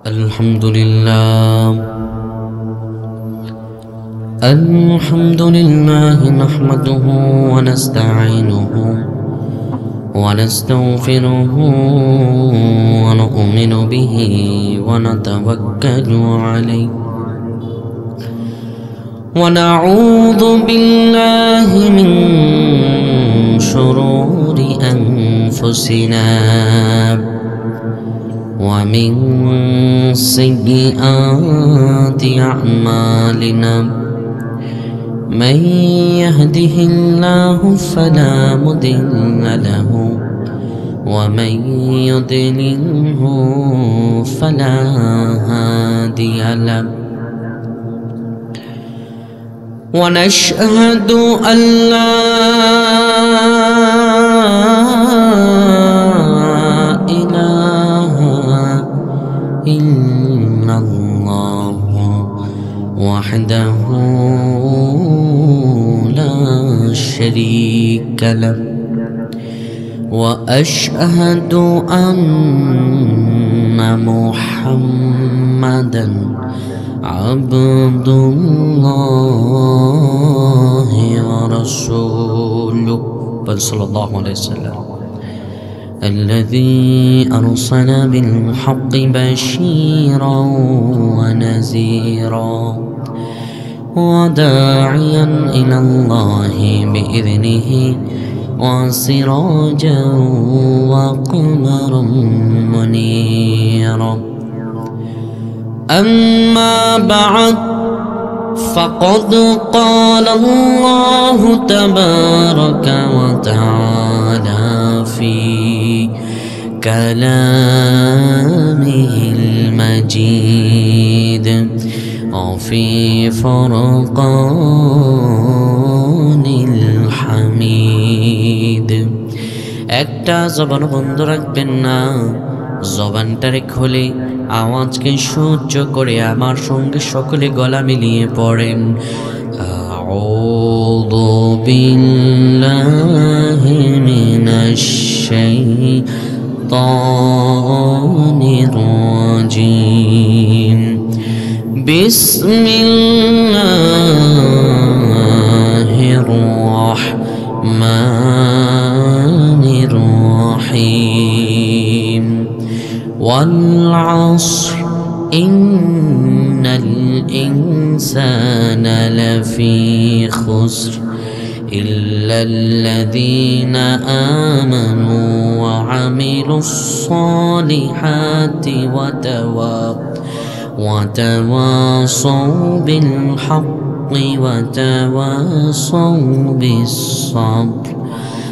الحمد لله نحمده ونستعينه ونستغفره ونؤمن به ونتوكل عليه ونعوذ بالله من شرور أنفسنا ومن سيئات أعمالنا من يهده الله فلا مضل له ومن يضلله فلا هادي له ونشهد أن لا إله إلا الله وحده لا شريك له وأشهد أن محمدا عبد الله ورسوله صلى الله عليه وسلم الذي أرسل بالحق بشيرا ونذيرا وداعيا إلى الله بإذنه وسراجا وقمرا منيرا أما بعد فقد قال الله تبارك وتعالى في كلامه المجيد وفي فرقان الحميد একটা জবান বন্ধ রাখবেন না জবানটারে খুলে আওয়াজকে সহ্য করে আমার সঙ্গে সকলে গলা মিলিয়ে পড়েন আউযু বিল্লাহি মিনাশ শাইতানির রাজিম বিসমিল্লাহির রাহমানির রাহিম والعصر إن الإنسان لفي خسر إلا الذين آمنوا وعملوا الصالحات وتواصوا بالحق وتواصوا بالصبر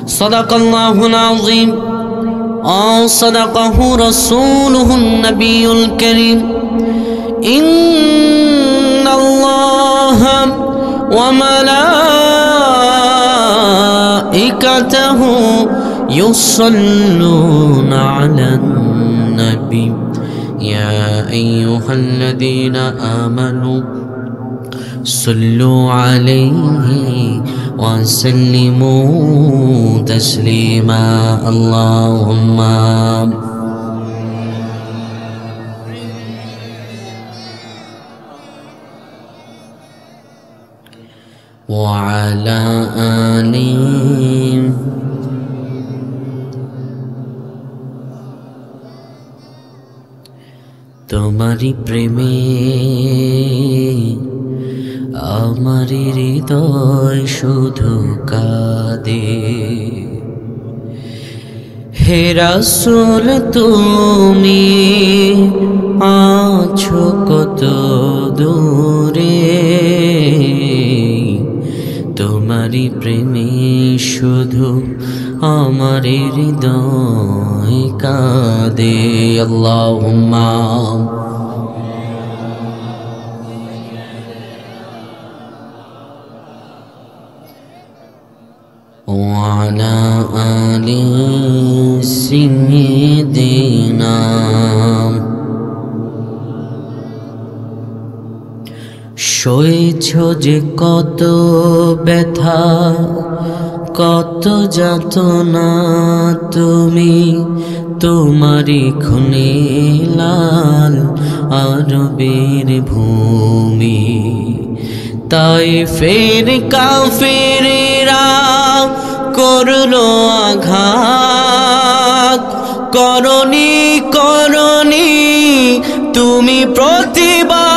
صدق الله العظيم صدقه رسوله النبي الكريم إن الله وملائكته يصلون على النبي يا أيها الذين آمنوا صلوا عليه وسلموا تسليما اللهم وعلى آله तुम्हारी प्रेमे আমার হৃদয় শুধু কাঁদে হে রাসূল তুমি আছো কত দূরে তোমারই প্রেমে শুধু আমার হৃদয় কাঁদে আল্লাহুম্মা وعلى آل سيدنا সয়েছ যে কত ব্যথা কত যাতনা তুমি তোমারি খুনে লাল বীর ভূমি। তাই ফের কাফেরেরা করলো আঘাত, করনি করনি তুমি প্রতিবাদ।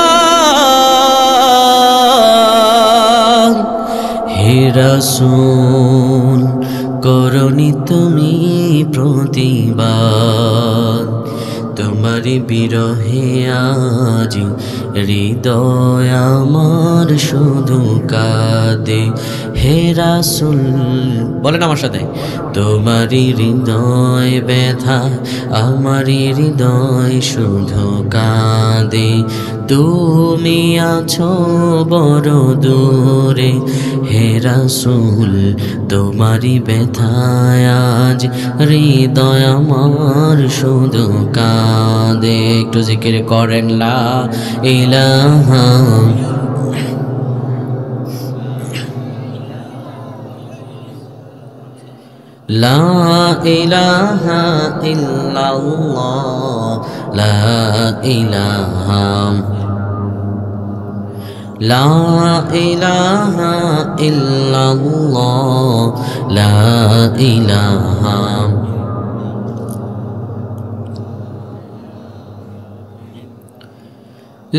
হে রাসূল করনি তুমি প্রতিবাদ, তোমারি বিরহে আজ হৃদয় আমার শুধু কাঁদে। হে রাসূল বলেন আমার সাথে, তোমারি হৃদয় ব্যথা আমারি হৃদয় শুধু কাঁদে। তুমি আছো বড় দূরে হে রাসূল, তোমারি ব্যথায় আজ হৃদয় আমার শুধু কাঁদে। একটু জিকির করেন লা ইলাহা লা ইলাহা ইল্লাল্লাহ, লা ইলাহা লা ইলাহা ইল্লাল্লাহ, লা ইলাহা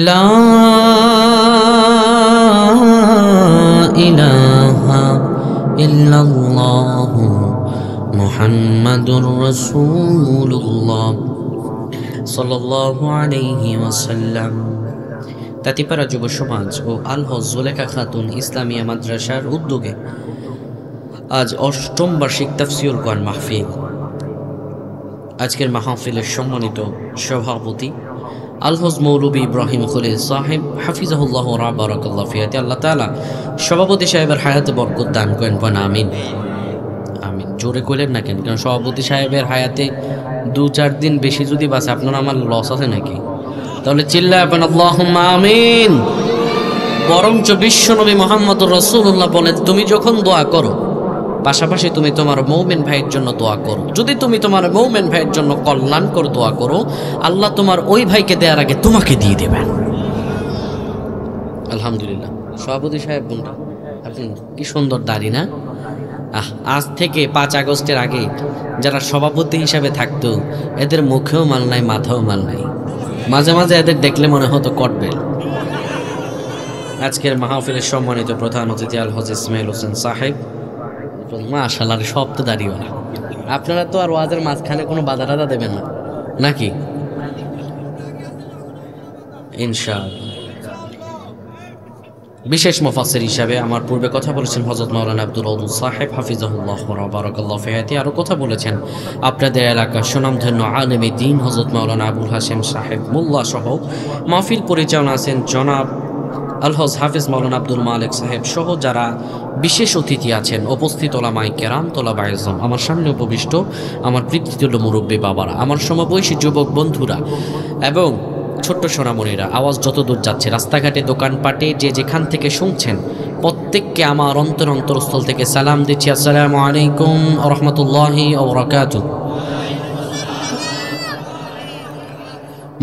লা ইলাহা ইল্লাল্লাহ মুহাম্মাদুর রাসূলুল্লাহ সাল্লাল্লাহু আলাইহি ওয়াসাল্লাম। তাঁতিপাড়া যুব সমাজ ও আল হজ জুলেখা খাতুন ইসলামিয়া মাদ্রাসার উদ্যোগে আজ ৮ম বার্ষিক তাফসীরুল কোরআন মাহফিল। আজকের মাহফিলের সম্মানিত সভাপতি আল হজ মৌলভী ইব্রাহিম খলিল সাহেব হাফিজাহুল্লাহ ওয়া বারাকাল্লাহু ফিহি। আল্লাহ তাআলা সভাপতি সাহেবের হায়াতে বরকত দান করেন, আমিন আমিন। জোরে কইলেন না কেন? কারণ সভাপতি সাহেবের হায়াতে ২-৪ দিন বেশি যদি বাঁচে আপনার আমার লস আছে নাকি? তাহলে চিল্লায় বলেন আল্লাহুম্মা আমিন। বরঞ্চ বিশ্বনবী মুহাম্মদুর রাসূলুল্লাহ বলেন, তুমি যখন দোয়া করো পাশাপাশি তুমি তোমার মুমিন ভাইয়ের জন্য দোয়া করো। যদি তুমি তোমার মুমিন ভাইয়ের জন্য কল্যাণকর দোয়া করো, আল্লাহ তোমার ওই ভাইকে দেওয়ার আগে তোমাকে দিয়ে দেবেন। আলহামদুলিল্লাহ। সভাপতি সাহেব বোনটা আপনি কি সুন্দর দাড়ি না? আজ থেকে ৫ আগস্টের আগে যারা সভাপতি হিসাবে থাকতো এদের মুখেও মাল নাই, মাথাও মাল নাই। মাঝে মাঝে এদের দেখলে মনে হতো কটবেল। আজকের মাহফিলের সম্মানিত প্রধান অতিথি আল হজ ইসমাইল হোসেন সাহেব, মাশাআল্লাহ সব তো দাঁড়িয়েওয়ালা। আপনারা তো আর ওয়াজের মাঝখানে কোনো বাধা টাধা দেবেন না নাকি? ইনশাআল্লাহ। বিশেষ মুফাসসির হিসাবে আমার পূর্বে কথা বলেছেন হযরত মাওলানা আব্দুল ওয়াদুদ সাহেব হাফিজাহুল্লাহ ওয়া বারাকাল্লাহু ফিহি। আরও কথা বলেছেন আপনাদের এলাকার সুনামধন্য আলেমে দ্বীন হযরত মাওলানা আবুল হাশেম সাহেব মোল্লা সহ। মাহফিল পরিচালনা আছেন জনাব আল হজ হাফিজ মাওলানা আব্দুল মালিক সাহেব সহ যারা বিশেষ অতিথি আছেন, উপস্থিত ওলামায়ে কেরাম, তোলাবায়ে ইলম, আমার সামনে উপবিষ্ট আমার পিতৃতুল্য মুরব্বী বাবারা, আমার সমবয়সী যুবক বন্ধুরা এবং ছোট্ট সোনামণিরা। আওয়াজ যতদূর যাচ্ছে, রাস্তাঘাটে, দোকানপাটে যে যেখান থেকে শুনছেন প্রত্যেককে আমার অন্তরস্থল থেকে সালাম দিচ্ছি। আসসালামু আলাইকুম ওয়া রাহমাতুল্লাহি ওয়া বারাকাতুহু।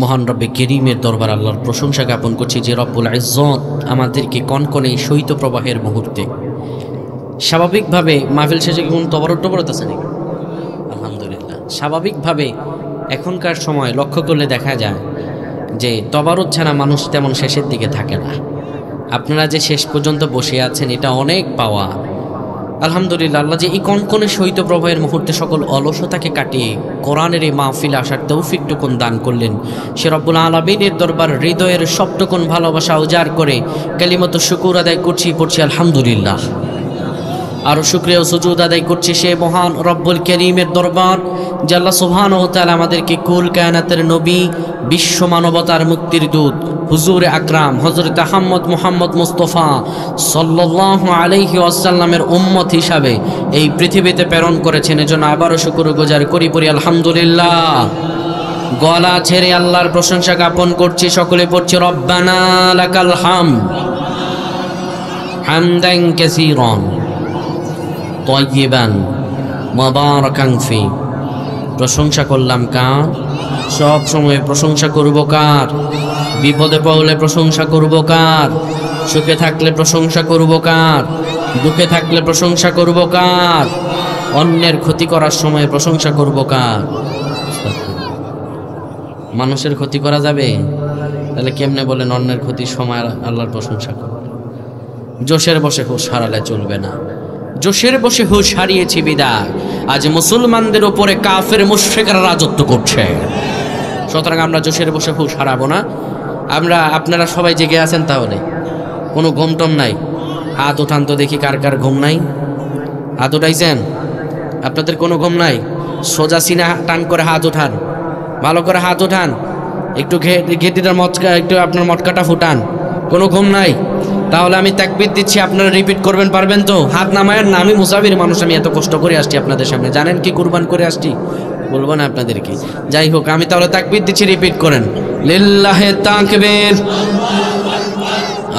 মহান রব্বে কেরিমের দরবার আল্লাহর প্রশংসা জ্ঞাপন করছি যে রব্বুল ইজ্জত আমাদেরকে কনকনে শৈত্য প্রবাহের মুহূর্তে স্বাভাবিকভাবে মাহফিল শেষে কোন তবরত আছে নাকি? আলহামদুলিল্লাহ। স্বাভাবিকভাবে এখনকার সময় লক্ষ্য করলে দেখা যায় যে তবারত ছাড়া মানুষ তেমন শেষের দিকে থাকে না। আপনারা যে শেষ পর্যন্ত বসে আছেন এটা অনেক পাওয়া। আলহামদুলিল্লাহ। আল্লাহ যে এই কনকনে শৈত্য প্রবাহের মুহূর্তে সকল অলসতাকে কাটিয়ে কোরআনের এই মাহফিলে আসার তৌফিকটুকুন দান করলেন, সে রব্বুল আলামিনের দরবার হৃদয়ের সবটুকুন ভালোবাসা উজাড় করে কালিমাত শুকর আদায় পড়ছি আলহামদুলিল্লাহ। আরও শুকরিয়া ও সুজুদ আদায় করছি সে মহান রব্বুল করিমের দরবার যে আল্লাহ সুবহানাহু ওয়া তাআলা আমাদেরকে কুল কায়নাতের নবী, বিশ্ব মানবতার মুক্তির দূত হুজুরে আকরাম হযরত আহমদ মুহাম্মদ মুস্তাফা সাল্লাল্লাহু আলাইহি ওয়াসাল্লামের উম্মত হিসাবে এই পৃথিবীতে প্রেরণ করেছেন। এজন্য আবারও শুকরগুজার করি পড়ি আলহামদুলিল্লাহ। গলা ছেড়ে আল্লাহর প্রশংসা জ্ঞাপন করছি, সকলে পড়ছি রব্বানা লাকাল হামদ হামদান কাসীরান তাইয়িবান মুবারাকান ফি প্রশংসা করলাম কার? সব সময় প্রশংসা করব কার? বিপদে পড়লে প্রশংসা করব কার? সুখে থাকলে প্রশংসা করব কার? দুঃখে থাকলে প্রশংসা করব কার? অন্যের ক্ষতি করার সময় প্রশংসা করব কার? মানুষের ক্ষতি করা যাবে? তাহলে কেমনে বলেন অন্যের ক্ষতির সময় আল্লাহর প্রশংসা করবে? জোশের বসে হুঁশ হারালে চলবে না। জোশের বসে হুঁশ হারিয়েছি বিদায় আজ মুসলমানদের উপরে কাফের মুশরিকরা রাজত্ব করছে। সুতরাং আমরা জোশের বসে হুঁশ হারাবো না। আপনারা সবাই জেগে আছেন, তাহলে কোনো ঘুমটম নাই? হাত উঠান তো দেখি কার কার ঘুম নাই। হাত উঠাইছেন? আপনাদের কোনো ঘুম নাই? সোজা সিনা টান করে হাত উঠান, ভালো করে হাত উঠান, একটু ঘেটিটার মটকা, একটু আপনার মটকাটা ফুটান। কোনো ঘুম নাই? তাহলে আমি তাকবীর দিচ্ছি, আপনারা রিপিট করবেন, পারবেন তো? হাত নামায়েন না। আমি মুসাফির মানুষ, আমি এত কষ্ট করে আসছি আপনাদের সামনে, জানেন কি কুরবান করে আসছি, বলবো না আপনাদেরকে। যাই হোক, আমি তাহলে তাকবীর দিচ্ছি, রিপিট করেন, লিল্লাহে তাকবীর।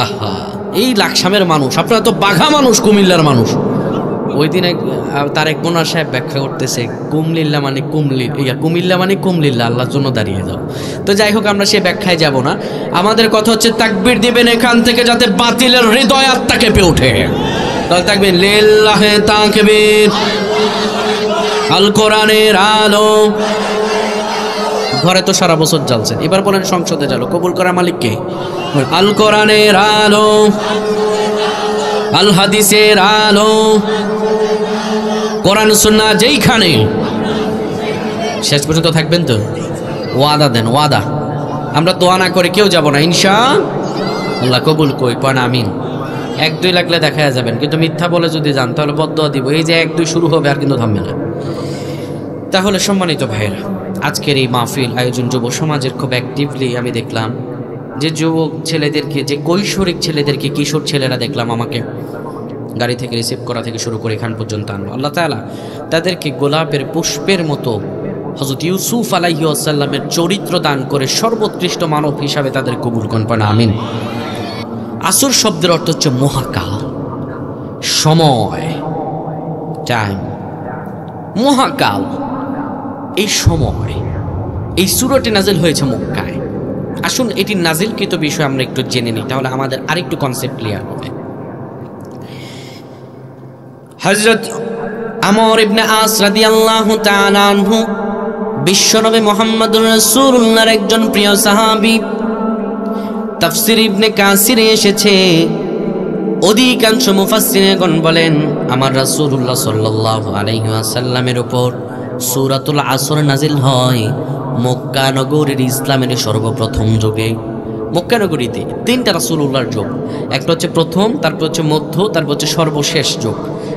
আহা, এই লাকসামের মানুষ, আপনারা তো বাঘা মানুষ, কুমিল্লার মানুষ। ওই দিন তারেক বোনার সাহেব ব্যাখ্যা করতেছে কুমিল্লা মানে কুমিল্লা মানে কুমিল্লা, আল্লাহর জন্য দাঁড়িয়ে যাও। তো যাই হোক, আমরা সে ব্যাখ্যায় যাব না। আমাদের কথা হচ্ছে তাকবীর দিবেন এখান থেকে যাতে বাতিলের হৃদয় আত্মা কেঁপে ওঠে। তাহলে তাকবীর, লিল্লাহে তাকবীর। আল কোরআনের আলো। ঘরে তো সারা বছর জ্বালছেন, এবার বলেন সংসদে জ্বালো, কবুল করা মালিককে। আল কোরআনের আলো, আল হাদিসের আলো, কোরআন সুন্নাহ যেইখানে। শেষ পর্যন্ত থাকবেন তো? ওয়াদা দেন, ওয়াদা। আমরা দোয়া না করে কেউ যাব না, ইনশাআল্লাহ। কবুল কই পন আমিন। 1-2 লাগলে দেখা যাবেন, কিন্তু মিথ্যা বলে যদি যান তাহলে বদদোয়া দিব। এই যে 1-2 শুরু হবে আর কিন্তু থামবে না। তাহলে সম্মানিত ভাইয়েরা, আজকের এই মাহফিল আয়োজন যুব সমাজের খুব অ্যাক্টিভলি আমি দেখলাম যে যুবক ছেলেদেরকে, যে কৈশোরিক ছেলেদেরকে, কিশোর ছেলেরা দেখলাম আমাকে গাড়ি থেকে রিসিভ করা থেকে শুরু করে এখান পর্যন্ত আনলো। আল্লাহ তাআলা তাদেরকে গোলাপের পুষ্পের মতো হযরত ইউসুফ আলাইহিস সালামের চরিত্র দান করে সর্বোৎকৃষ্ট মানব হিসাবে তাদের কবুল করুন, আমিন। আসর শব্দের অর্থ হচ্ছে মহাকাল, সময়, টাইম, মহাকাল। এই সময়, এই সূরাটি নাজিল হয়েছে মক্কায়। আসুন এটি নাজিলকৃত বিষয় আমরা একটু জেনে নিই, তাহলে আমাদের আরেকটু কনসেপ্ট ক্লিয়ার হবে। হযরত আমর ইবনে আস রাদিয়াল্লাহু তাআলা আনহু বিশ্বনবী মুহাম্মদুর রাসূলুল্লাহর একজন প্রিয় সাহাবী। তাফসীর ইবনে কাসিরে এসেছে, অধিকাংশ মুফাসসিরগণ বলেন আমার রাসূলুল্লাহ সাল্লাল্লাহু আলাইহি ওয়াসাল্লামের উপর সূরাতুল আসর নাজিল হয় মক্কা নগরীর ইসলামের সর্বপ্রথম যুগে। মক্কা নগরীতে 3টা রাসূলুল্লাহর যুগ, একটা হচ্ছে প্রথম, তারপর হচ্ছে মধ্য, তারপর হচ্ছে সর্বশেষ যুগ।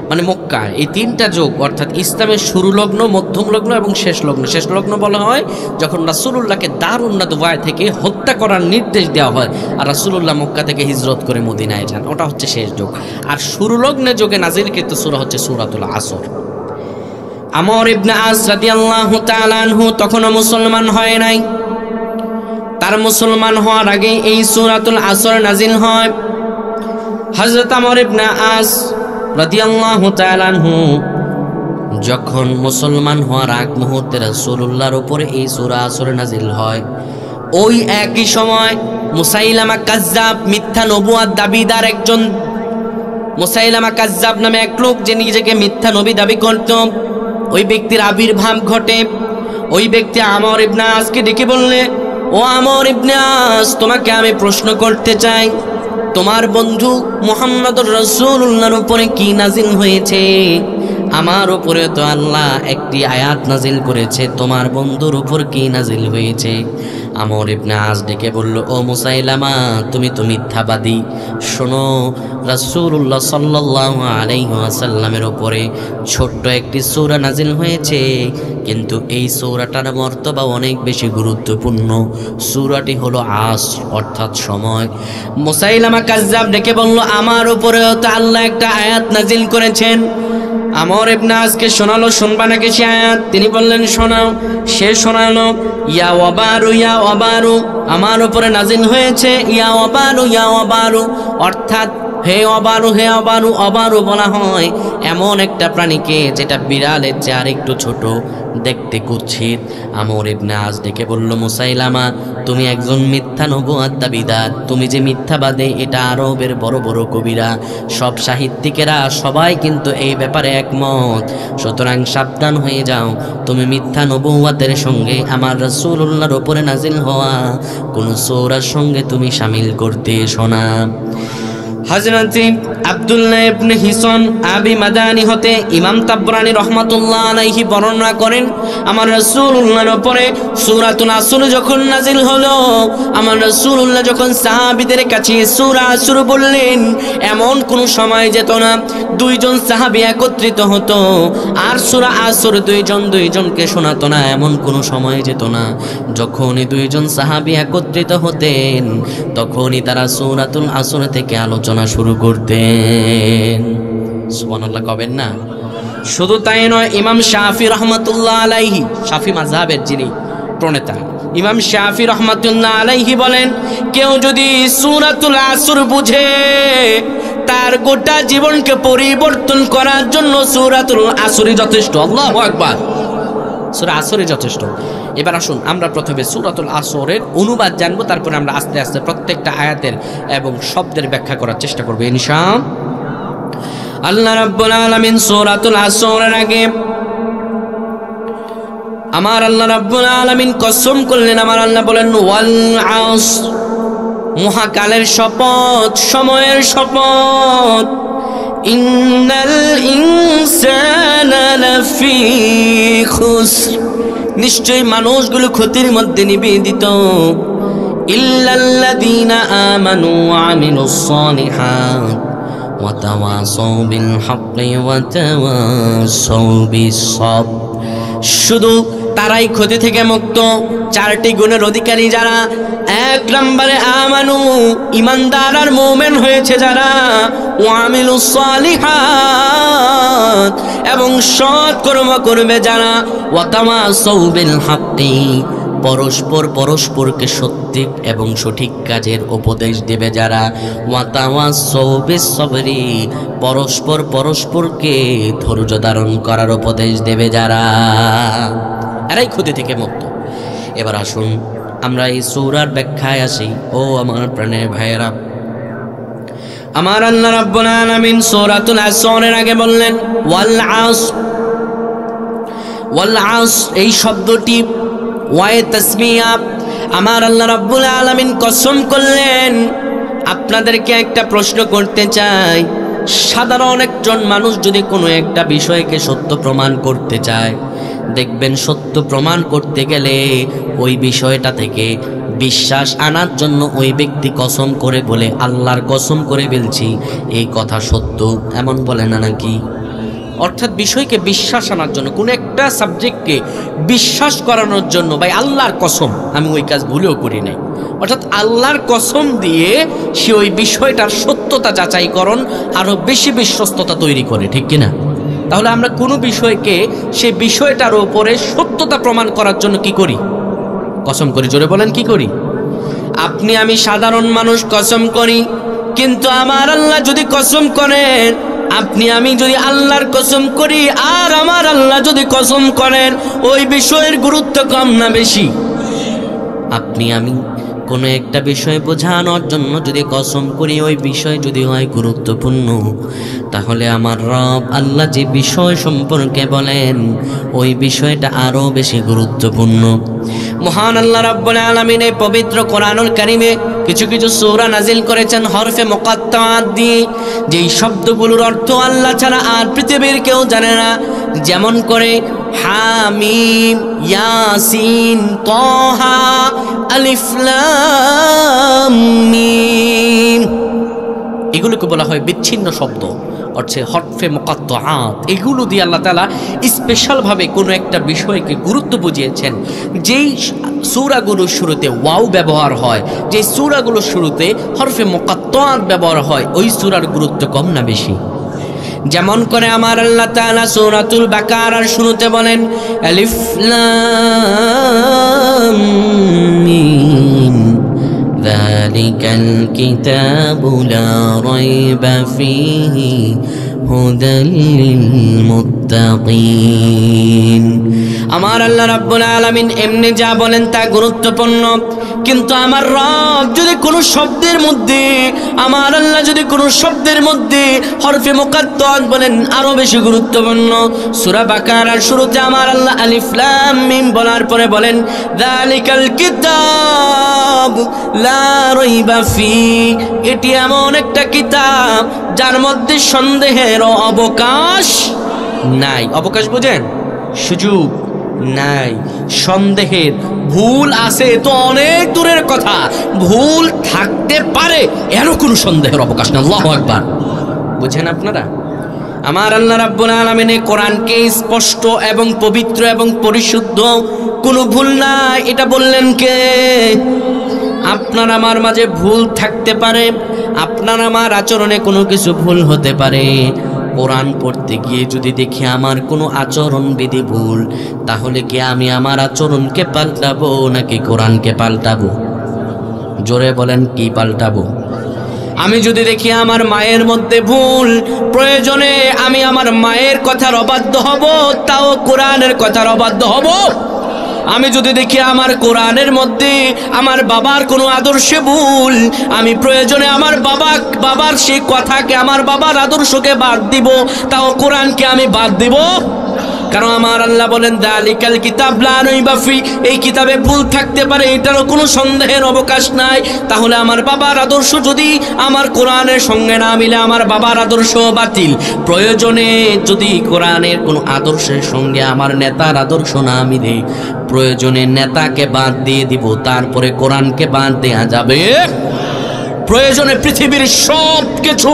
মানে মক্কা এই 3টা যুগ, অর্থাৎ ইসলামের শুরু লগ্ন, মধ্যম লগ্ন এবং শেষ লগ্ন। শেষ লগ্ন বলা হয় যখন রাসূলুল্লাহকে দারুন নাদওয়া থেকে হত্যা করার নির্দেশ দেওয়া হয় আর রাসূলুল্লাহ মক্কা থেকে হিজরত করে মদিনায় যান, ওটা হচ্ছে শেষ যুগ। আর শুরু লগ্নের যুগে নাজিলকৃত সূরা হচ্ছে সূরাতুল আসর। আমর ইবনে আস রাদিয়াল্লাহু তাআলা আনহু তখনও মুসলমান হয় নাই। তার মুসলমান হওয়ার আগে এই সূরাতুল আসর নাজিল হয়। হযরত আমর ইবনে আস রাদিয়াল্লাহু তাআলা আনহু যখন মুসলমান হওয়ার আগ মুহূর্তে রাসূলুল্লাহর উপরে এই সূরা আসর নাজিল হয়, ওই একই সময় মুসাইলামা কাজ্জাব, মিথ্যা নবুয়ত দাবিদার একজন মুসাইলামা কাজ্জাব নামে এক লোক, যে নিজেকে মিথ্যা নবী দাবি করত, ওই ব্যক্তির আবির্ভাব ঘটে। ওই ব্যক্তি আমর ইবনে আসকে ডেকে বললে, ও আমর ইবনে আস, তোমাকে আমি প্রশ্ন করতে চাই, তোমার বন্ধু মুহাম্মদুর রাসূলুল্লাহর উপরে কি নাজিল হয়েছে? আমার উপরে তো আল্লাহ একটি আয়াত নাজিল করেছে, তোমার বন্ধুর উপর কি নাজিল হয়েছে? আমর ইবনে আস ডেকে বলল, ও মুসাইলামা, তুমি তো মিথ্যাবাদী। শোনো, রাসূলুল্লাহ সাল্লাল্লাহু আলাইহি ওয়াসাল্লামের উপরে ছোট্ট একটি সূরা নাজিল হয়েছে, কিন্তু এই সূরাটার মর্তবা অনেক বেশি গুরুত্বপূর্ণ। সূরাটি হলো আসর, অর্থাৎ সময়। মুসাইলামা কাজ্জাব ডেকে বলল, আমার উপরেও তো আল্লাহ একটা আয়াত নাজিল করেছেন। আমর ইবনে আসকে শোনালো, শুনবা নাকি সে আয়াত? তিনি বললেন শোনাও। সে শোনালো, ইয়া ওয়াবারু ইয়া ওয়াবারু, আমার উপরে নাজিল হয়েছে ইয়া ওয়াবারু ইয়া ওয়াবারু, অর্থাৎ হে অবারু হে অবারু। অবারু বলা হয় এমন একটা প্রাণীকে যেটা বিড়ালের চেয়ে আর একটু ছোট, দেখতে কুৎসিত। আমর ইবনে আজ ডেকে বলল, মুসাইলামা তুমি একজন মিথ্যা নবুয়ত দাবিদার, তুমি যে মিথ্যাবাদী এটা আরবের বড় বড় কবিরা, সব সাহিত্যিকেরা সবাই কিন্তু এই ব্যাপারে একমত, সুতরাং সাবধান হয়ে যাও, তুমি মিথ্যা নবুয়তের সঙ্গে আমার রাসূলুল্লাহর উপরে নাজিল হওয়া কোন সূরার সঙ্গে তুমি শামিল করতে এসো না। হযরত আব্দুল্লাহ ইবনে হিসন আবি মাদানী হতে ইমাম তাবরানী রহমাতুল্লাহ আলাইহি বর্ণনা করেন, আমার রাসূলুল্লাহর উপরে সূরাতুল আসর যখন নাজিল হলো, আমার রাসূলুল্লাহ যখন সাহাবীদের কাছে সূরা আসর বললেন, এমন কোন সময় যেত না দুইজন সাহাবী একত্রিত হতো আর সূরা আসর দুইজনকে শোনাতো না, এমন কোন সময় যেত না যখনই দুইজন সাহাবী একত্রিত হতেন তখনই তারা সূরাতুল আসর থেকে আলোচনা শুরু করতেন। সুবহানাল্লাহ কবেন না? শুধু তাই নয়, ইমাম শাফি রহমাতুল্লাহ আলাইহি, শাফি মাযহাবের যিনি প্রণেতা, ইমাম শাফি রহমাতুল্লাহ আলাইহি বলেন, কেউ যদি সূরাতুল আসর বুঝে তার গোটা জীবনকে পরিবর্তন করার জন্য সূরাতুল আসরই যথেষ্ট। আল্লাহু আকবার, সূরা আসরই যথেষ্ট। এবার আসুন আমরা প্রথমে সূরাতুল আসরের অনুবাদ জানবো, তারপরে আমরা আস্তে আস্তে প্রত্যেকটা আয়াতের এবং শব্দের ব্যাখ্যা করার চেষ্টা করবো ইনশাআল্লাহ। আল্লাহ রাব্বুল আলামিন সূরাতুল আসরের আগে আমার আল্লাহ রাব্বুল আলামিন কসম করলেন, আমার আল্লাহ বলেন ওয়াল আসর, মহাকালের শপথ, সময়ের শপথ, ইন্নাল ইনসানা লাফি খুসর, নিশ্চয় মানুষগুলো ক্ষতির মধ্যে নিবেদিত, ইল্লাল্লাযীনা আমানু ওয়া আমিলুস সালিহাত ওয়া তাওয়াসাউ বিল হাক্কি ওয়া তাওয়াসাউ বিস সাবর, শুধু তারাই ক্ষতি থেকে মুক্ত, চারটি গুণের অধিকারী যারা, এক নম্বরে আমানু, ইমানদার আর মুমিন হয়েছে যারা, ওয়া আমিলুস সালিহাত, এবং সৎ কর্ম করবে যারা, ওয়া তাওয়াসাউ বিল হাক্কি, পরস্পরকে সত্যি এবং সঠিক কাজের উপদেশ দেবে যারা, ওয়া তাওয়াসাউ বিস সাবরি, পরস্পরকে ধৈর্য ধারণ করার উপদেশ দেবে যারা, এরাই ক্ষতি থেকে মুক্ত। এবার আসুন আমরা এই সূরার ব্যাখ্যায় আসি। ও আমার প্রাণের ভাইয়েরা, আমার আল্লাহ রাব্বুল আলামিন সূরাতুল আসরের আগে বললেন ওয়াল আসর, ওয়াল আসর এই শব্দটি ওয়ায়ে তাসমিয়া, আমার আল্লাহ রাব্বুল আলামিন কসম করলেন। আপনাদেরকে একটা প্রশ্ন করতে চাই, সাধারণ একজন মানুষ যদি কোনো একটা বিষয়কে সত্য প্রমাণ করতে চায়, দেখবেন সত্য প্রমাণ করতে গেলে ওই বিষয়টা থেকে বিশ্বাস আনার জন্য ওই ব্যক্তি কসম করে বলে, আল্লাহর কসম করে বলছি এই কথা সত্য, এমন বলে না নাকি? অর্থাৎ বিষয়কে বিশ্বাস আনার জন্য, কোনো একটা সাবজেক্টকে বিশ্বাস করানোর জন্য, ভাই আল্লাহর কসম আমি ওই কাজ ভুলেও করি নাই, অর্থাৎ আল্লাহর কসম দিয়ে সে ওই বিষয়টার সত্যতা যাচাইকরণ আরো বেশি বিশ্বস্ততা তৈরি করে, ঠিক কিনা? তাহলে আমরা কোনো বিষয়কে সে বিষয়টার উপরে সত্যতা প্রমাণ করার জন্য কি করি? কসম করি। জোরে বলেন, কি করি? আপনি আমি সাধারণ মানুষ কসম করি, কিন্তু আমার আল্লাহ যদি কসম করেন, আপনি আমি যদি আল্লাহর কসম করি আর আমার আল্লাহ যদি কসম করেন, ওই বিষয়ের গুরুত্ব কম না বেশি? আপনি আমি কোনো একটা বিষয় বোঝানোর জন্য যদি কসম করি, ওই বিষয় যদি হয় গুরুত্বপূর্ণ, তাহলে আমার রব আল্লাহ যে বিষয় সম্পর্কে বলেন ওই বিষয়টা আরো বেশি গুরুত্বপূর্ণ। মহান আল্লাহ রাব্বুল আলামিন এই পবিত্র কোরআনুল কারীমে কিছু কিছু সূরা নাজিল করেছেন হরফে মুকাত্তাআত দিয়ে, যেই শব্দগুলোর অর্থ আল্লাহ ছাড়া আর পৃথিবীর কেউ জানে না, যেমন করে হামিম, ইয়াসিন, তাহা, আলিফ লাম মিম, এগুলোকে বলা হয় বিচ্ছিন্ন শব্দ, অর্থাৎ হরফে মুকাত্তাআত। এগুলো দিয়ে আল্লাহ তাআলা স্পেশালভাবে কোনো একটা বিষয়কে গুরুত্ব বুঝিয়েছেন। যেই সূরাগুলোর শুরুতে ওয়াও ব্যবহার হয়, যেই সূরাগুলোর শুরুতে হরফে মুকাত্তাআত ব্যবহার হয়, ওই সূরার গুরুত্ব কম না বেশি? যেমন করে আমার আল্লাহ তাআলা সূরাতুল বাকারার শুরুতে বলেন আলিফ লাম মিম যালিকাল কিতাবু লা রাইবা ফীহি হুদাল লিল মুত্তাকিন। মুত্তাকিন। আমার আল্লাহ রাব্বুল আলামিন এমনি যা বলেন তা গুরুত্বপূর্ণ, কিন্তু আমার রব যদি কোনো শব্দের মধ্যে, আমার আল্লাহ যদি কোনো শব্দের মধ্যে হরফে মুকাত্তাত বলেন আরো বেশি গুরুত্বপূর্ণ। সূরা বাকারার শুরুতে আমার আল্লাহ আলিফ লাম মিম বলার পরে বলেন যালিকাল কিতাব লা রাইবা ফি, এটি এমন একটা কিতাব যার মধ্যে সন্দেহের অবকাশ নাই। অবকাশ বুঝেন? সুযোগ নাই, সন্দেহের ভুল আছে তো অনেক দূরের কথা, ভুল থাকতে পারে এর কোনো সন্দেহের অবকাশ নেই। আল্লাহু আকবার। বুঝেন আপনারা? আমার আল্লাহ রাব্বুল আলামিন কোরআনকে স্পষ্ট এবং পবিত্র এবং পরিশুদ্ধ, কোনো ভুল নাই, এটা বললেন কে? আপনার আমার মাঝে ভুল থাকতে পারে, আপনার আমার আচরণে কোনো কিছু ভুল হতে পারে। কোরআন পড়তে গিয়ে যদি দেখি আমার কোনো আচরণ বিধি ভুল, তাহলে কি আমি আমার আচরণকে পাল্টাবো নাকি কোরআনকে পাল্টাবো? জোরে বলেন, কি পাল্টাবো? আমি যদি দেখি আমার মায়ের মধ্যে ভুল, প্রয়োজনে আমি আমার মায়ের কথার অবাধ্য হব, তাও কোরআনের কথার অবাধ্য হব। আমি যদি দেখি আমার কোরআনের মধ্যে আমার বাবার কোনো আদর্শে ভুল, আমি প্রয়োজনে আমার বাবার সেই কথাকে, আমার বাবার আদর্শকে বাদ দিব, তাও কোরআনকে আমি বাদ দিব। কারণ আমার আল্লাহ বলেন যালিকাল কিতাব লা রাইবা ফি, এই কিতাবে ভুল থাকতে পারে, এটারও কোনো সন্দেহের অবকাশ নাই। তাহলে আমার বাবার আদর্শ যদি আমার কোরআনের সঙ্গে না মিলে, আমার বাবার আদর্শ বাতিল। প্রয়োজনে যদি কোরআনের কোনো আদর্শের সঙ্গে আমার নেতার আদর্শ না মিলে, প্রয়োজনে নেতাকে বাদ দিয়ে দিব, তারপরে কোরআনকে বাদ দেয়া যাবে। প্রয়োজনে পৃথিবীর সব কিছু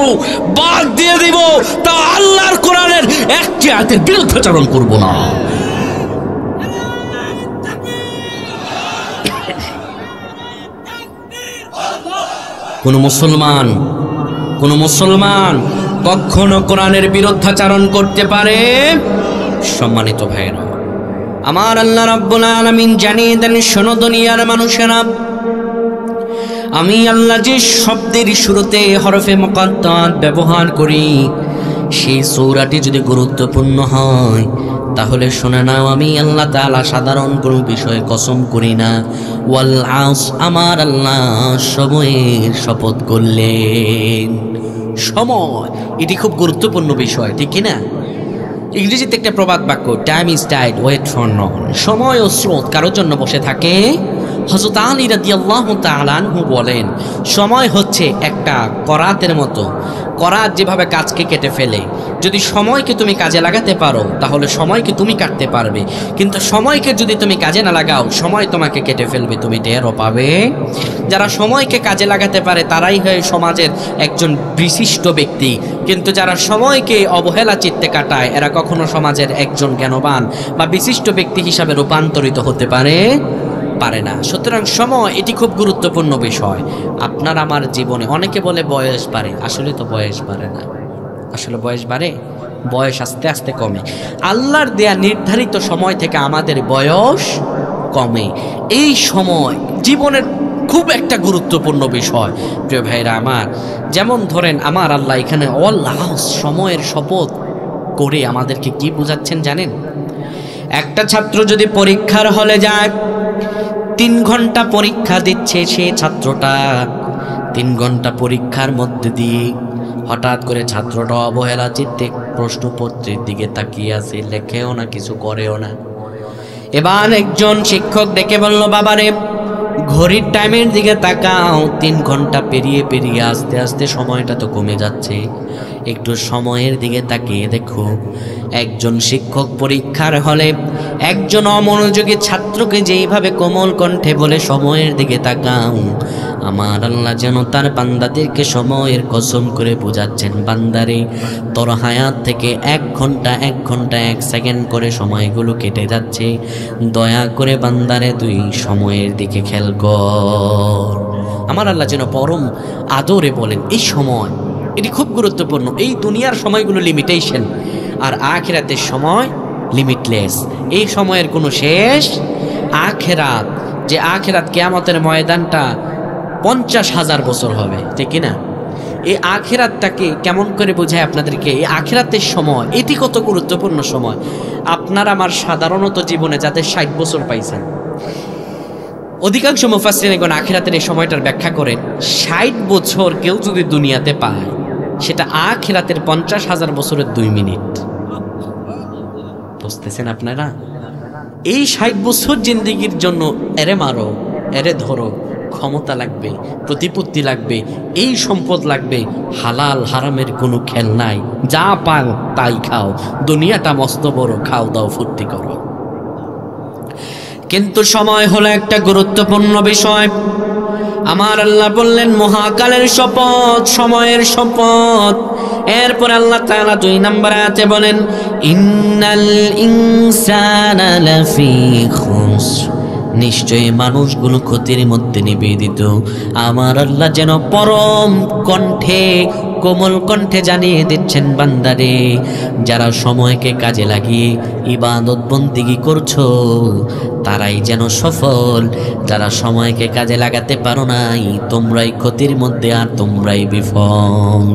বাদ দিয়ে দিব, তা আল্লাহর কোরআনের একটি আয়াতের বিরুদ্ধাচরণ করব না। কোন মুসলমান কখনো কোরআনের বিরুদ্ধাচরণ করতে পারে? সম্মানিত ভাইরা, আমার আল্লাহ রাব্বুল আলামিন জানিয়ে দেন, শোনো দুনিয়ার মানুষেরা, আমি আল্লাহ যে শব্দের শুরুতে হরফে মুকাত্তাত ব্যবহার করি, সেই সূরাটি যদি গুরুত্বপূর্ণ হয়, তাহলে শুনে নাও, আমি আল্লাহ তাআলা সাধারণ কোনো বিষয়ে কসম করি না। ওয়াল আস, আমার আল্লাহ সময়ের শপথ করলেন। সময় এটি খুব গুরুত্বপূর্ণ বিষয়, ঠিক কিনা? ইংরেজিতে একটা প্রবাদ বাক্য, time is tide, wait for none. সময় ও স্রোত কারোর জন্য বসে থাকে। হযরত আলী রাদিয়াল্লাহু তাআলা আনহু বলেন, সময় হচ্ছে একটা করাতের মতো। করাত যেভাবে কাজকে কেটে ফেলে, যদি সময়কে তুমি কাজে লাগাতে পারো তাহলে সময়কে তুমি কাটতে পারবে, কিন্তু সময়কে যদি তুমি কাজে না লাগাও, সময় তোমাকে কেটে ফেলবে, তুমি টেরও পাবে। যারা সময়কে কাজে লাগাতে পারে তারাই হয় সমাজের একজন বিশিষ্ট ব্যক্তি, কিন্তু যারা সময়কে অবহেলা চিত্তে কাটায়, এরা কখনো সমাজের একজন জ্ঞানবান বা বিশিষ্ট ব্যক্তি হিসাবে রূপান্তরিত হতে পারে না। সুতরাং সময় এটি খুব গুরুত্বপূর্ণ বিষয়। আপনার আমার জীবনে অনেকে বলে বয়স বাড়ে, আসলে তো বয়স বাড়ে না। আসলে বয়স বাড়ে, বয়স আস্তে আস্তে কমে। আল্লাহর দেয়া নির্ধারিত সময় থেকে আমাদের বয়স কমে। এই সময় জীবনের খুব একটা গুরুত্বপূর্ণ বিষয় প্রিয় ভাইরা আমার। যেমন ধরেন, আমার আল্লাহ এখানে সময়ের শপথ করে আমাদেরকে কি বোঝাচ্ছেন জানেন? একটা ছাত্র যদি পরীক্ষার হলে যায়, 3 ঘন্টা পরীক্ষা দিচ্ছে, সে ছাত্রটা 3 ঘন্টা পরীক্ষার মধ্যে দিয়ে হঠাৎ করে ছাত্রটা অবহেলা চিত্তে প্রশ্নপত্রের দিকে তাকিয়ে আছে, লেখেও না, কিছু করেও না। এবার একজন শিক্ষক ডেকে বলল, বাবারে ঘড়ির টাইমের দিকে তাকাও, 3 ঘন্টা পেরিয়ে আস্তে আস্তে সময়টা তো কমে যাচ্ছে, একটু সময়ের দিকে তাকিয়ে দেখো। একজন শিক্ষক পরীক্ষার হলে একজন অমনোযোগী ছাত্রকে যেইভাবে কোমল কণ্ঠে বলে সময়ের দিকে তাকাও, আমার আল্লাহ যেন তার বান্দাদেরকে সময়ের কসম করে বোঝাচ্ছেন, বান্দারে তোর হায়াত থেকে 1 ঘন্টা 1 সেকেন্ড করে সময়গুলো কেটে যাচ্ছে, দয়া করে বান্দারে তুই সময়ের দিকে খেয়াল কর। আমার আল্লাহ যেন পরম আদরে বলেন, এই সময় এটি খুব গুরুত্বপূর্ণ। এই দুনিয়ার সময়গুলো লিমিটেশন, আর আখিরাতের সময় লিমিটলেস। এই সময়ের কোনো শেষ। আখিরাত, যে আখিরাত কিয়ামতের ময়দানটা 50,000 বছর হবে, ঠিক কিনা? এই আখিরাতটাকে কেমন করে বোঝায় আপনাদেরকে। এই আখিরাতের সময় এটি কত গুরুত্বপূর্ণ সময়। আপনার আমার সাধারণত জীবনে যাদের 60 বছর পাইছেন, অধিকাংশ মুফাসসিরিন আখিরাতের এই সময়টার ব্যাখ্যা করেন 60 বছর কেউ যদি দুনিয়াতে পায় সেটা আখিরাতের 50,000 বছরের 2 মিনিট। বুঝতেছেন আপনারা? এই 60 বছর জিন্দেগির জন্য এরে মারো, এরে ধরো, ক্ষমতা লাগবে, প্রতিপত্তি লাগবে, এই সম্পদ লাগবে, হালাল হারামের কোনো খেল নাই, যা পাও তাই খাও, দুনিয়াটা মস্ত বড়, খাও দাও ফুর্তি করো। কিন্তু সময় হলো একটা গুরুত্বপূর্ণ বিষয়। আমার আল্লাহ বললেন মহাকালের শপথ, সময়ের শপথ। এরপর আল্লাহ তাআলা 2 নম্বর আয়াতে বলেন ইন্নাল ইনসানা লাফি খুসর, নিশ্চয়ই মানুষগুলো ক্ষতির মধ্যে নিবেদিত। আমার আল্লাহ যেন পরম কণ্ঠে, কোমল কণ্ঠে জানিয়ে দিচ্ছেন বান্দারে, যারা সময়কে কাজে লাগিয়ে ইবাদত বন্দেগী করছো তারাই যেন সফল, যারা সময়কে কাজে লাগাতে পারো নাই তোমরাই ক্ষতির মধ্যে, আর তোমরাই বিফল।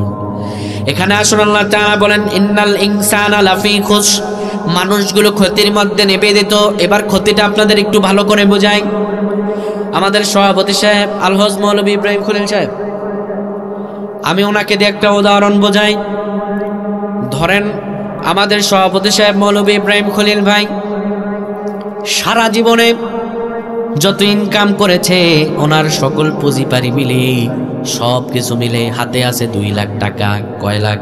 এখানে আসুন আল্লাহ তাআলা বলেন ইন্নাল ইনসানা লাফি খুসর, মানুষগুলো ক্ষতির মধ্যে নিবেদিত। এবার ক্ষতিটা আপনাদের একটু ভালো করে বোঝাই। আমাদের সভাপতি সাহেব আলহাজ মৌলভী ইব্রাহিম খলিল সাহেব, আমি ওনাকে দিয়ে একটা উদাহরণ বোঝাই। ধরেন আমাদের সভাপতি সাহেব মৌলভী ইব্রাহিম খলিল ভাই সারা জীবনে যত ইনকাম করেছে ওনার সকল পুঁজিপাড়ি মিলে, সব কিছু মিলে হাতে আছে 2 লাখ টাকা। কয় লাখ?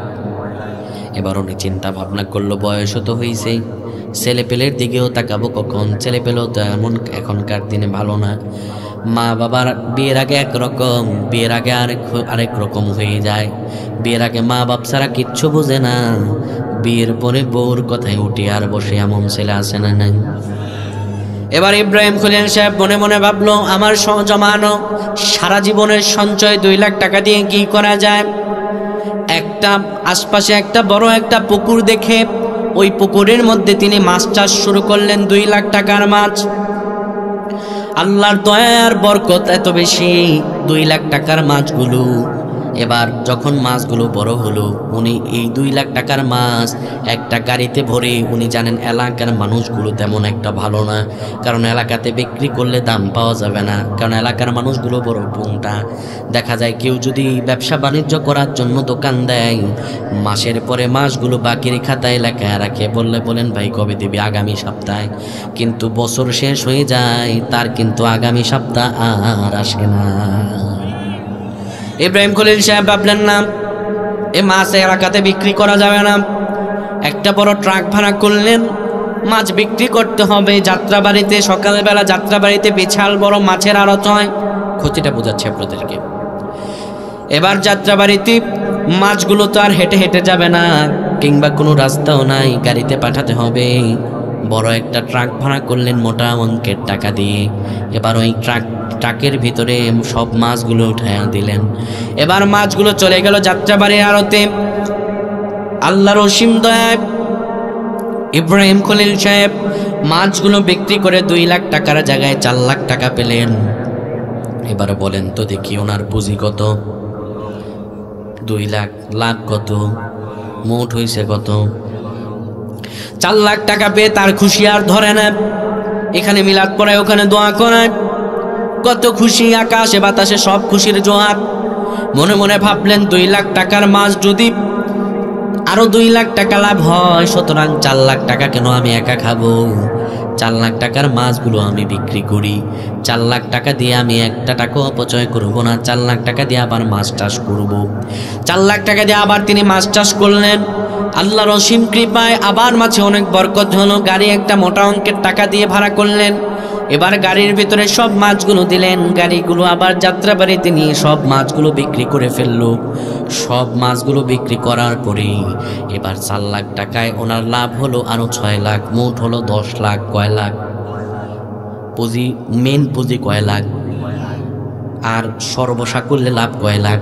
এবার উনি চিন্তা ভাবনা করলো, বয়সও তো হয়েছে, ছেলে পেলের দিকেও তাকাবো কখন, ছেলে পেলেও তো এমন এখনকার দিনে ভালো না। মা বাবার বিয়ের আগে একরকম, বিয়ের আগে আরেক রকম হয়ে যায়। বিয়ের আগে মা বাপ ছাড়া কিচ্ছু বোঝে না, বিয়ের পরে বউর কথায় উঠে আর বসে এমন ছেলে আসে না নাই। এবার ইব্রাহিম খলিল সাহেব মনে মনে ভাবলো আমার জমানো সারা জীবনের সঞ্চয় 2 লাখ টাকা দিয়ে কি করা যায়। একটা আশপাশে একটা বড় একটা পুকুর দেখে ওই পুকুরের মধ্যে তিনি মাছ চাষ শুরু করলেন, 2 লাখ টাকার মাছ। আল্লাহর দয়ার বরকত এত বেশি, 2 লাখ টাকার মাছগুলো এবার যখন মাছগুলো বড় হলো, উনি এই 2 লাখ টাকার মাছ একটা গাড়িতে ভরে, উনি জানেন এলাকার মানুষগুলো তেমন একটা ভালো না, কারণ এলাকাতে বিক্রি করলে দাম পাওয়া যাবে না, কারণ এলাকার মানুষগুলো বড় পুংটা। দেখা যায় কেউ যদি ব্যবসা বাণিজ্য করার জন্য দোকান দেয়, মাসের পরে মাসগুলো বাকির খাতায় লেখায় রাখে, বলেন ভাই কবে দিবি, আগামী সপ্তাহে। কিন্তু বছর শেষ হয়ে যায়, তার কিন্তু আগামী সপ্তাহ আর আসে না। ইব্রাহিম খলিল সাহেব ভাবলেন না এ মাছ এলাকাতে বিক্রি করা যাবে না, একটা বড় ট্রাক ভাড়া করলেন, মাছ বিক্রি করতে হবে যাত্রাবাড়িতে। সকালবেলা যাত্রাবাড়িতে বিশাল বড় মাছের আড়ত হয়। ক্ষতিটা বোঝাচ্ছে আপনাদেরকে। এবার যাত্রাবাড়িতে মাছগুলো তো আর হেঁটে হেঁটে যাবে না, কিংবা কোনো রাস্তাও নাই, গাড়িতে পাঠাতে হবে। বড় একটা ট্রাক ভাড়া করলেন মোটা অঙ্কের টাকা দিয়ে। এবার ওই ট্রাকের ভিতরে সব মাছগুলো উঠাইয়া দিলেন। এবার মাছগুলো চলে গেল যাত্রাবাড়ির আড়তে। আল্লাহর অসীম দয়ায় ইব্রাহিম খলিল সাহেব মাছগুলো বিক্রি করে 2 লাখ টাকার জায়গায় 4 লাখ টাকা পেলেন। এবার বলেন তো দেখি ওনার পুঁজি কত? 2 লাখ, লাখ কত, মোট হয়েছে কত? 4 লাখ টাকা পেয়ে তার খুশি আর ধরে না। এখানে মিলাদ পড়ায়, ওখানে দোয়া করায়, কত খুশি, আকাশে বাতাসে সব খুশির জোয়ার। মনে মনে ভাবলেন 2 লাখ টাকার মাছ যদি আরো 2 লাখ টাকা লাভ হয়, সুতরাং 4 লাখ টাকা কেন আমি একা খাবো? 4 লাখ টাকার মাছগুলো আমি বিক্রি করি, 4 লাখ টাকা দিয়ে আমি একটা টাকাও অপচয় করবো না, 4 লাখ টাকা দিয়ে আবার মাছ চাষ করবো। 4 লাখ টাকা দিয়ে আবার তিনি মাছ চাষ করলেন। আল্লাহর অসীম কৃপায় আবার মাছে অনেক বরকত হলো। গাড়ি একটা মোটা অঙ্কের টাকা দিয়ে ভাড়া করলেন। এবার গাড়ির ভিতরে সব মাছগুলো দিলেন। গাড়িগুলো আবার যাত্রাবাড়িতে নিয়ে সব মাছগুলো বিক্রি করে ফেললো। সব মাছগুলো বিক্রি করার পরে এবার 4 লাখ টাকায় ওনার লাভ হলো আরো 6 লাখ, মোট হলো 10 লাখ। কয় লাখ পুঁজি? মেন পুঁজি কয় লাখ, আর সর্বসা করলে লাভ কয় লাখ?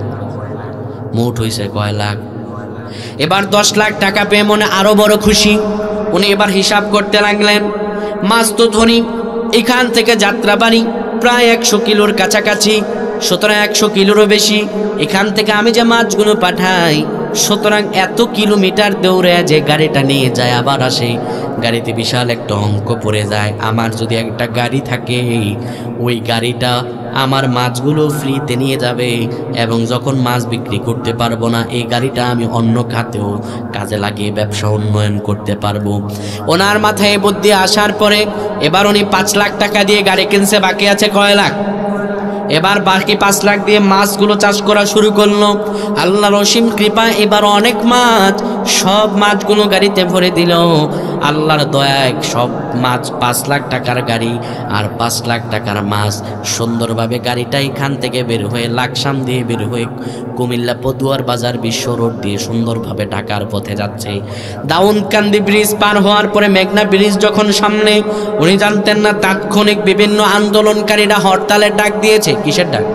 মোট হয়েছে কয় লাখ? এবার 10 লাখ টাকা পেয়ে মনে আরো বড় খুশি। উনি এবার হিসাব করতে লাগলেন, মাছ তো ধরি, এখান থেকে যাত্রাবাড়ি প্রায় 100 কিলোর কাছাকাছি। সুতরাং 100 কিলোরও বেশি। এখান থেকে আমি যে মাছগুলো পাঠাই, সুতরাং এত কিলোমিটার দৌড়ে যে গাড়িটা নিয়ে যায় আবার আসে, গাড়িতে বিশাল একটা অঙ্ক পড়ে যায়। আমার যদি একটা গাড়ি থাকে, ওই গাড়িটা আমার মাছগুলো ফ্রিতে নিয়ে যাবে, এবং যখন মাছ বিক্রি করতে পারবো না, এই গাড়িটা আমি অন্য খাতেও কাজে লাগিয়ে ব্যবসা উন্নয়ন করতে পারবো। ওনার মাথায় বুদ্ধি আসার পরে এবার উনি 5 লাখ টাকা দিয়ে গাড়ি কিনছে, বাকি আছে কয় লাখ? এবার বাকি 5 লাখ দিয়ে মাছগুলো চাষ করা শুরু করলো। আল্লাহর অসীম কৃপা, এবার অনেক মাছ, সব মাছগুলো গাড়িতে ভরে দিল। আল্লাহর দয়ায় সব মাছ 5 লাখ টাকার গাড়ি আর 5 লাখ টাকার মাছ সুন্দরভাবে গাড়িটা এখান থেকে বের হয়ে লাকসাম দিয়ে বের হয়ে কুমিল্লা পদুয়ার বাজার বিশ্ব রোড দিয়ে সুন্দরভাবে ঢাকার পথে যাচ্ছে। দাউদকান্দি ব্রিজ পার হওয়ার পরে মেঘনা ব্রিজ যখন সামনে, উনি জানতেন না তাৎক্ষণিক বিভিন্ন আন্দোলনকারীরা হরতালের ডাক দিয়েছে। কিসের ডাক?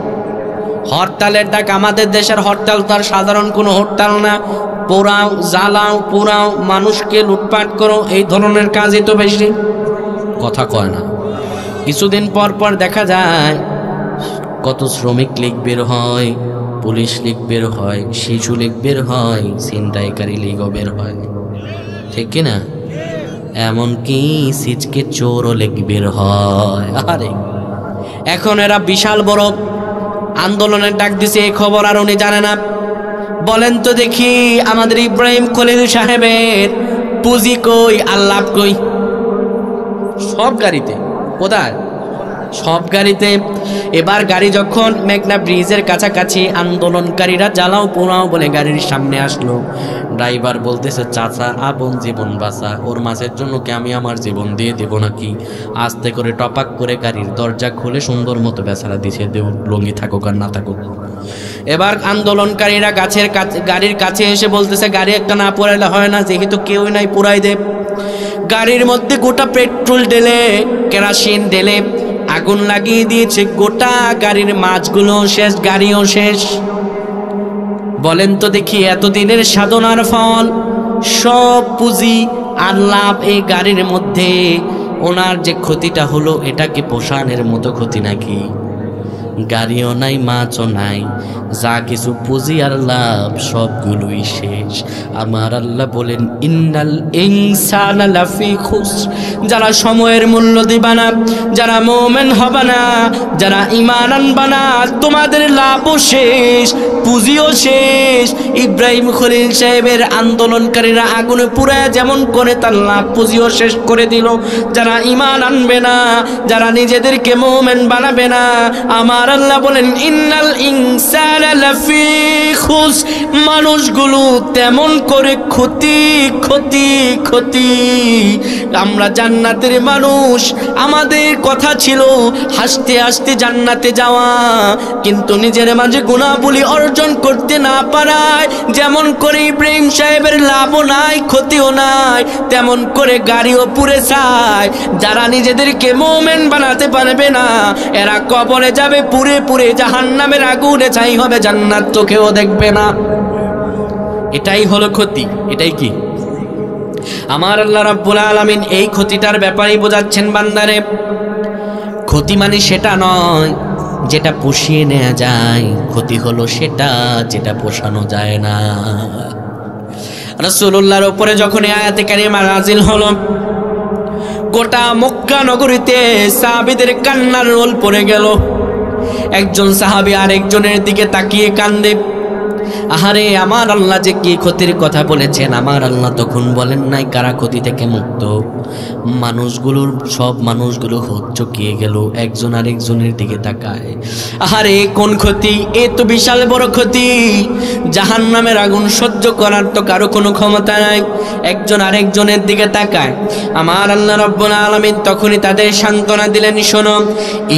হরতালের ডাক। আমাদের দেশের হরতাল তো আর সাধারণ কোনো হরতাল না। পোড়াও, জ্বালাও, পোড়াও, মানুষকে লুটপাট করো, এই ধরনের কাজই তো বেশি। কথা কয় না। কিছুদিন পর পর দেখা যায় কত শ্রমিক লীগ বের হয়, পুলিশ লীগ বের হয়, শিশু লীগ বের হয়, ছিনতাইকারী লীগও বের হয়, ঠিক কিনা? এমনকি সিজকে চোরও লীগ বের হয়। আরে এখন এরা বিশাল বড় আন্দোলনের ডাক দিছে, এই খবর আর উনি জানে না। বলেন তো দেখি, আমাদের ইব্রাহিম খলিল সাহেবের পুঁজি কই, আল্লাহ কই? সব গাড়িতে। কোথায়? সব গাড়িতে। এবার গাড়ি যখন মেঘনা ব্রিজের কাছাকাছি, আন্দোলনকারীরা জ্বালাও পোড়াও বলে গাড়ির সামনে আসলো। ড্রাইভার বলতেছে, চাচা আপন জীবন বাঁচা, ওর মাছের জন্য কি আমি আমার জীবন দিয়ে দেব নাকি? আস্তে করে টপাক করে গাড়ির দরজা খুলে সুন্দর মতো বেচারা দিছে, দেউ লঙ্গি থাকুক আর না থাকুক। এবার আন্দোলনকারীরা গাড়ির কাছে এসে বলতেছে, গাড়ি একটা না পোড়াইলে হয় না, যেহেতু কেউই নাই পোড়াই দে। গাড়ির মধ্যে গোটা পেট্রোল ঢেলে, কেরোসিন ঢেলে আগুন লাগিয়ে দিয়েছে। গোটা গাড়ির মাছগুলো শেষ, গাড়িও শেষ। বলেন তো দেখি, এতদিনের সাধনার ফল, সব পুঁজি আর লাভ এই গাড়ির মধ্যে। ওনার যে ক্ষতিটা হলো, এটা কি পোষানের মতো ক্ষতি নাকি? গাড়িও নাই, মাছও নাই, যা কিছু পুঁজি আর লাভ সবগুলোই শেষ। আমার আল্লাহ বলেন, ইন্নাল ইনসানা লাফি খুসর। যারা সময়ের মূল্য দিবা না, যারা মুমিন হবে না, যারা ঈমান আনবা না, তোমাদের লাভও শেষ, পুঁজিও শেষ। ইব্রাহিম খলিল সাহেবের আন্দোলনকারীরা আগুনে পুড়ায় যেমন করে তার লাভ পুঁজিও শেষ করে দিল। যারা ঈমান আনবে না, যারা নিজেদেরকে মুমিন বানাবে না, আমার আল্লাহ বলেন, ইন্নাল ইনসানা লাফি খুসর। মানুষগুলো তেমন করে ক্ষতি ক্ষতি ক্ষতি। আমরা জান্নাতের মানুষ, আমাদের কথা ছিল হাসতে হাসতে জান্নাতে যাওয়া, কিন্তু নিজের মাঝে গুনাহবলি অর্জন করতে না পারায় যেমন করে ইব্রাহিম সাহেবের লাভও নাই, ক্ষতিও নাই, তেমন করে গাড়িও পুড়ে যায়। যারা নিজেদেরকে মুমিন বানাতে পারবে না, এরা কবরে যাবে পুড়ে পুড়ে, জাহান্নামের আগুনে ছাই হবে, জান্নাত তো কেউ দেখবে না। এটাই হলো ক্ষতি। এটাই কি? আমার আল্লাহ রাব্বুল আলামিন এই ক্ষতিটার ব্যাপারেই বোঝাচ্ছেন বান্দারে। ক্ষতি মানে সেটা নয় যেটা পুষিয়ে নেওয়া যায়, ক্ষতি হলো সেটা যেটা পোষানো যায় না। রাসূলুল্লাহর উপরে যখন এই আয়াতে কারিমা নাযিল হলো, গোটা মক্কা নগরীতে সাহাবীদের কান্নার রোল পড়ে গেল। একজন সাহাবী আরেকজনের দিকে তাকিয়ে কান্দে, আহারে আমার আল্লাহ যে কি ক্ষতির কথা বলেছেন। আমার আল্লাহ তখন বলেন নাই কারা ক্ষতি থেকে মুক্ত। মানুষগুলোর সব মানুষগুলো হচ্চকিয়ে গেল, একজন আরেকজনের দিকে তাকায়, আহারে কোন ক্ষতি? এ তো বিশাল বড় ক্ষতি, জাহান্নামের আগুন সহ্য করার তো কারো কোনো ক্ষমতা নাই। একজন আরেকজনের দিকে তাকায়। আমার আল্লাহ রাব্বুল আলামিন তখনই তাদের সান্ত্বনা দিলেন, শোনো,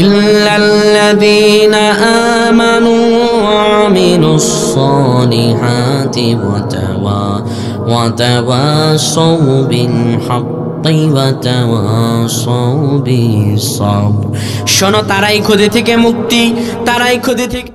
ইল্লাল্লাযীনা আমানু ওয়া আমিলুস সালিহাতি ওয়া তাওয়াসাউ বিল হাক্কি ওয়া তাওয়াসাউ বিস সাবর। শোনো, তারাই ক্ষতি থেকে মুক্তি, তারাই ক্ষতি থেকে